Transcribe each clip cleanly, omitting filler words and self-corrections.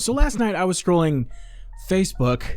So last night I was scrolling Facebook.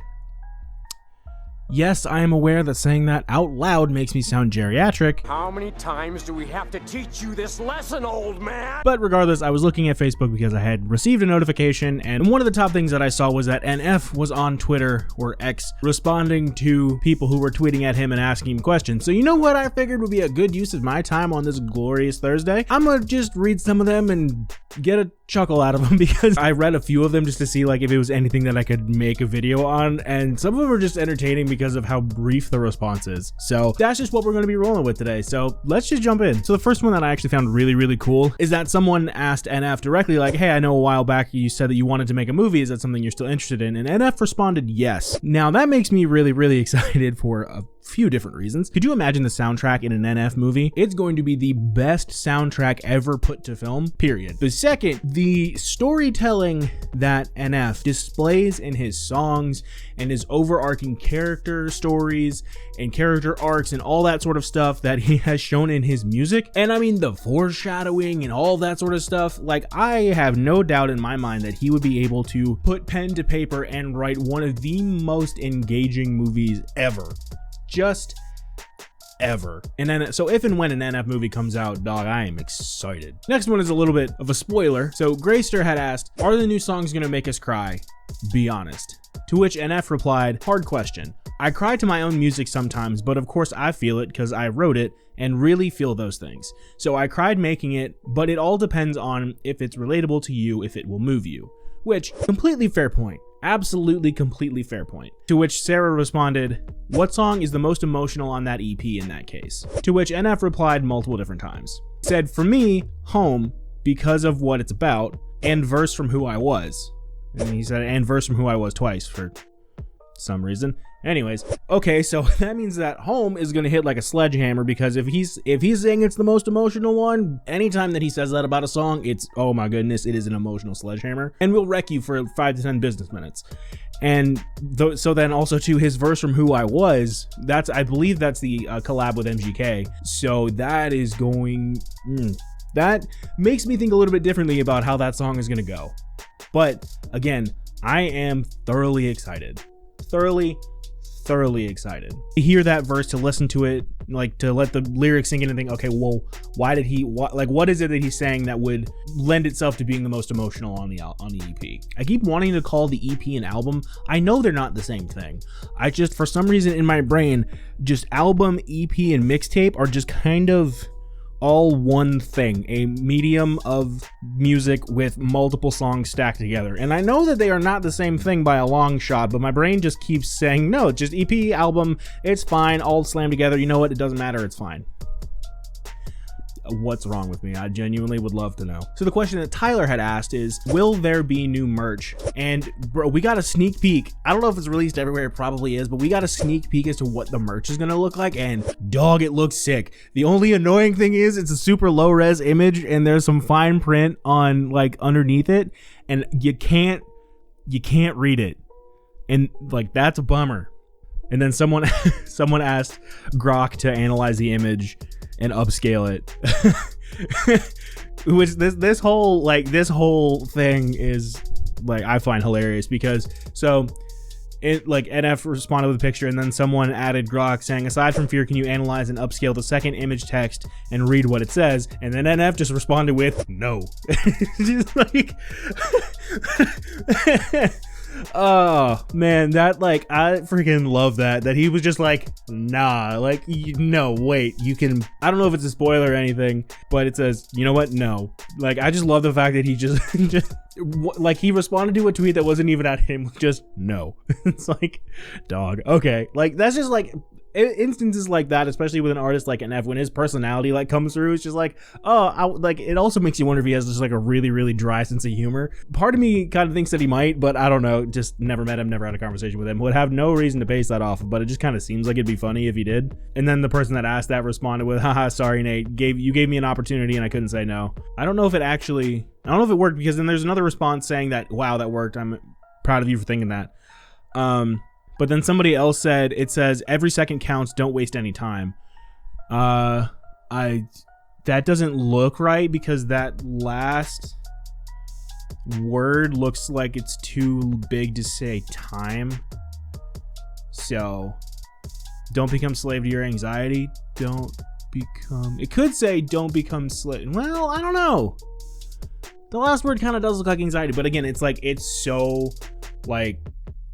Yes, I am aware that saying that out loud makes me sound geriatric. How many times do we have to teach you this lesson, old man? But regardless, I was looking at Facebook because I had received a notification, and one of the top things that I saw was that NF was on Twitter, or X, responding to people who were tweeting at him and asking him questions. So you know what I figured would be a good use of my time on this glorious Thursday? I'm gonna just read some of them and get a chuckle out of them, because I read a few of them just to see like if it was anything that I could make a video on, and some of them are just entertaining because of how brief the response is. So that's just what we're going to be rolling with today. So let's just jump in. So the first one that I actually found really cool is that someone asked NF directly, like, hey, I know a while back you said that you wanted to make a movie. Is that something you're still interested in? And NF responded yes. Now that makes me really excited for a few different reasons. Could you imagine the soundtrack in an NF movie? It's going to be the best soundtrack ever put to film, period. The second, the storytelling that NF displays in his songs and his overarching character stories and character arcs and all that sort of stuff that he has shown in his music. And I mean the foreshadowing and all that sort of stuff. Like, I have no doubt in my mind that he would be able to put pen to paper and write one of the most engaging movies ever. Just ever. And then, so if and when an NF movie comes out, dog, I am excited. Next one is a little bit of a spoiler. So Grayster had asked, are the new songs gonna make us cry? Be honest. To which NF replied, hard question. I cry to my own music sometimes, but of course I feel it because I wrote it and really feel those things. So I cried making it, but it all depends on if it's relatable to you, if it will move you. Which, completely fair point. Absolutely, completely fair point. To which Sarah responded, what song is the most emotional on that EP in that case? To which NF replied multiple different times. Said, for me, Home, because of what it's about, and Verse from Who I Was. And he said, and Verse from Who I Was twice for some reason. Anyways, okay, so that means that Home is gonna hit like a sledgehammer, because if he's saying it's the most emotional one, anytime that he says that about a song, it's, oh my goodness, it is an emotional sledgehammer, and will wreck you for 5 to 10 business minutes. And so then also to his Verse from Who I Was, that's, I believe that's the collab with MGK. So that is going, that makes me think a little bit differently about how that song is gonna go. But again, I am thoroughly excited. Thoroughly excited to hear that verse, to listen to it, like to let the lyrics sink in and think, okay, well, why did he, what is it that he's saying that would lend itself to being the most emotional on the EP? I keep wanting to call the EP an album. I know they're not the same thing. I just, for some reason in my brain, just album, EP, and mixtape are just kind of all one thing, a medium of music with multiple songs stacked together. And I know that they are not the same thing by a long shot, but my brain just keeps saying, no, it's just EP, album, it's fine, all slammed together. You know what? It doesn't matter, it's fine. What's wrong with me? I genuinely would love to know. So the question that Tyler had asked is, will there be new merch? And bro, we got a sneak peek. I don't know if it's released everywhere, it probably is, but we got a sneak peek as to what the merch is gonna look like, and dog, it looks sick. The only annoying thing is it's a super low res image and there's some fine print on like underneath it, and you can't read it. And like, that's a bummer. And then someone asked Grok to analyze the image and upscale it. Which this whole thing is like, I find hilarious, because so it, like, NF responded with a picture, and then someone added Grok saying, aside from fear, can you analyze and upscale the second image text and read what it says? And then NF just responded with no. Just like oh man, that, like, I freaking love that he was just like, nah, like, no, wait, you can, I don't know if it's a spoiler or anything, but it says, you know what, no. Like, I just love the fact that he just like, he responded to a tweet that wasn't even at him, just no. It's like, dog, okay, like, that's just like instances like that, especially with an artist like NF, when his personality like comes through, it's just like, oh, like, it also makes you wonder if he has just like a really dry sense of humor. Part of me kind of thinks that he might, but I don't know, just never met him, never had a conversation with him, would have no reason to base that off of, but it just kind of seems like it'd be funny if he did. And then the person that asked that responded with, haha, sorry Nate, you gave me an opportunity and I couldn't say no. I don't know if it worked, because then there's another response saying that, wow, that worked, I'm proud of you for thinking that. But then somebody else said, it says, every second counts, don't waste any time. That doesn't look right, because that last word looks like it's too big to say time. So don't become slave to your anxiety. It could say don't become slave. Well, I don't know. The last word kind of does look like anxiety, but again, it's like, it's so like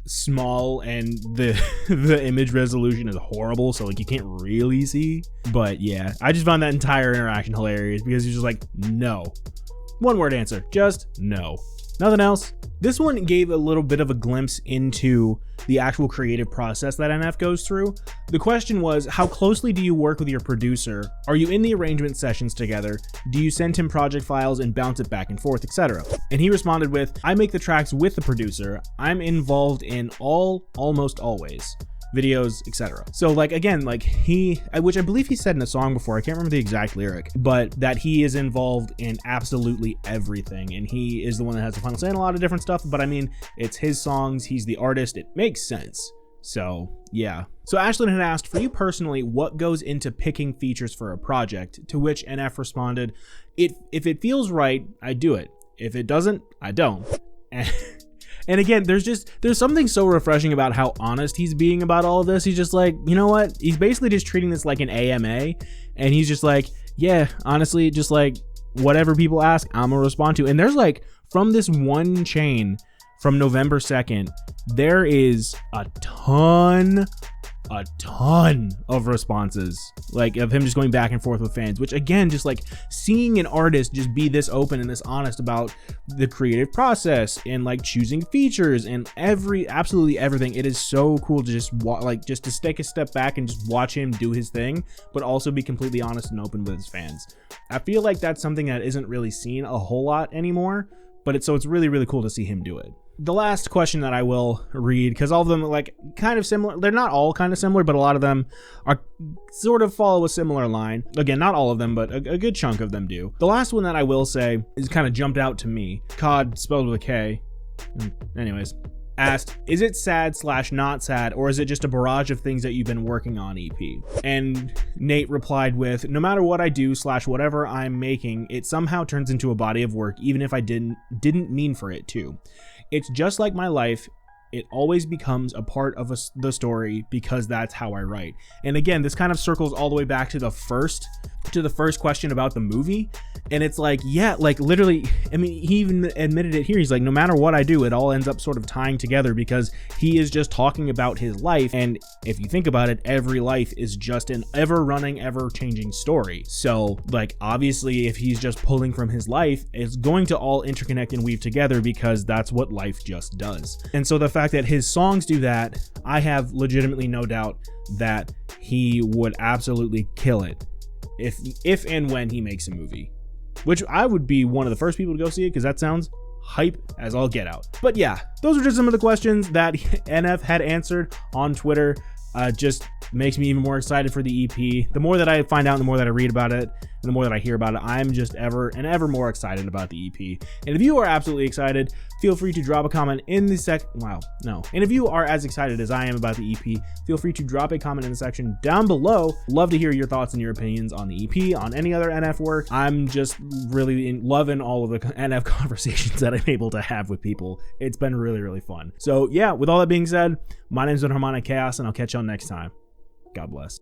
small and the image resolution is horrible, so like you can't really see. But yeah, I just found that entire interaction hilarious because he's just like, no. One word answer, just no. Nothing else. This one gave a little bit of a glimpse into the actual creative process that NF goes through. The question was, how closely do you work with your producer? Are you in the arrangement sessions together? Do you send him project files and bounce it back and forth, etc.? And he responded with, I make the tracks with the producer. I'm involved in almost always. Videos, etc. So like, again, like which I believe he said in a song before, I can't remember the exact lyric, but that he is involved in absolutely everything, and he is the one that has the final say in a lot of different stuff. But I mean, it's his songs, he's the artist, it makes sense. So yeah. So Ashlyn had asked, for you personally, what goes into picking features for a project? To which NF responded, if it feels right, I do it. If it doesn't, I don't. And again, there's something so refreshing about how honest he's being about all of this. He's just like, you know what? He's basically just treating this like an AMA. And he's just like, yeah, honestly, just like whatever people ask, I'm gonna respond to. And there's like, from this one chain from November 2nd, there is a ton of responses, like of him just going back and forth with fans, which again, just like seeing an artist just be this open and this honest about the creative process and like choosing features and absolutely everything. It is so cool to just just to take a step back and just watch him do his thing, but also be completely honest and open with his fans. I feel like that's something that isn't really seen a whole lot anymore, but it's really, really cool to see him do it. The last question that I will read, because all of them are like kind of similar. They're not all kind of similar, but a lot of them are sort of follow a similar line. Again, not all of them, but a good chunk of them do. The last one that I will say is kind of jumped out to me. Cod, spelled with a K. Anyways, asked, is it sad/not sad, or is it just a barrage of things that you've been working on EP? And Nate replied with, no matter what I do / whatever I'm making, it somehow turns into a body of work, even if I didn't mean for it to. It's just like my life. It always becomes a part of the story because that's how I write. And again, this kind of circles all the way back to the first question about the movie. And it's like, yeah, like literally, I mean, he even admitted it here. He's like, no matter what I do, it all ends up sort of tying together because he is just talking about his life. And if you think about it, every life is just an ever running, ever changing story. So like, obviously, if he's just pulling from his life, it's going to all interconnect and weave together because that's what life just does. And so the fact that his songs do that, I have legitimately no doubt that he would absolutely kill it if and when he makes a movie, which I would be one of the first people to go see it because that sounds hype as all get out. But yeah, those are just some of the questions that NF had answered on Twitter. Just makes me even more excited for the EP. The more that I find out, the more that I read about it, and the more that I hear about it, I'm just ever more excited about the EP. And if you are absolutely excited, feel free to drop a comment in the And if you are as excited as I am about the EP, feel free to drop a comment in the section down below. Love to hear your thoughts and your opinions on the EP, on any other NF work. I'm just really loving all of the NF conversations that I'm able to have with people. It's been really, really fun. So yeah, with all that being said, my name's been Harmonic Chaos, and I'll catch y'all next time. God bless.